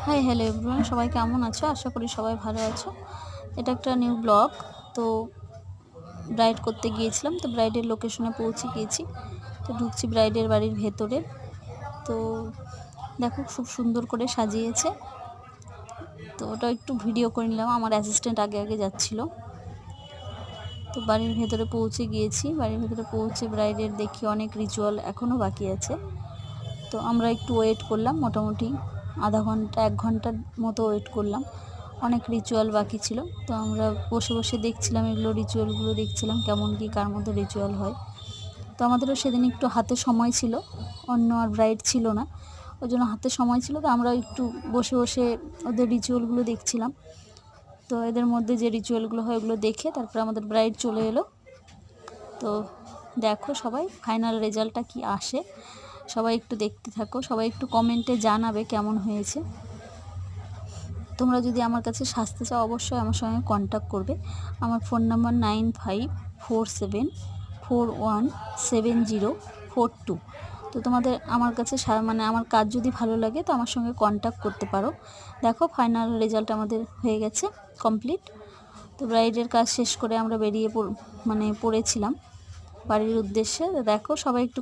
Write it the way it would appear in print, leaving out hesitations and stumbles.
Hi hello everyone, সবাই কেমন আছো? আশা করি সবাই ভালো আছো। এটা একটা নিউ ব্লগ। তো ব্রাইড করতে গিয়েছিলাম, তো ব্রাইডের লোকেশনে পৌঁছে গিয়েছি। তো ঢুকছি ব্রাইডের বাড়ির ভেতরে। তো দেখো খুব সুন্দর করে সাজিয়েছে। তো ওটা একটু ভিডিও করে নিলাম, আমার অ্যাসিস্ট্যান্ট আগে আগে যাচ্ছিলো। তো বাড়ির ভেতরে পৌঁছে গিয়েছি। বাড়ির ভেতরে পৌঁছে ব্রাইডের দেখি অনেক রিচুয়াল এখনও বাকি আছে। তো আমরা একটু ওয়েট করলাম, মোটামুটি আধা ঘন্টা 1 ঘন্টার মতো ওয়েট করলাম। অনেক রিচুয়াল বাকি ছিল। তো আমরা বসে বসে দেখছিলাম, এগুলো রিচুয়ালগুলো দেখছিলাম কেমন কি কার মধ্যে রিচুয়াল হয়। তো আমাদেরও সেদিন একটু হাতে সময় ছিল, অন্য আর ব্রাইড ছিল না, ওই জন্য হাতে সময় ছিল। তো আমরা একটু বসে বসে ওদের রিচুয়ালগুলো দেখছিলাম। তো এদের মধ্যে যে রিচুয়ালগুলো হয় ওগুলো দেখে তারপরে আমাদের ব্রাইড চলে এলো। তো দেখো সবাই ফাইনাল রেজাল্টটা কি আসে, সবাই একটু দেখতে থাকো, সবাই একটু কমেন্টে জানাবে কেমন হয়েছে। তোমরা যদি আমার কাছে সাজতে চাও অবশ্যই আমার সঙ্গে কন্ট্যাক্ট করবে। আমার ফোন নাম্বার 9547417042। তো তোমাদের আমার কাছে মানে আমার কাজ যদি ভালো লাগে তো আমার সঙ্গে কন্ট্যাক্ট করতে পারো। দেখো ফাইনাল রেজাল্ট আমাদের হয়ে গেছে কমপ্লিট। তো ব্রাইডের কাজ শেষ করে আমরা বেরিয়ে পড়েছিলাম বাড়ির উদ্দেশ্যে। দেখো সবাই একটু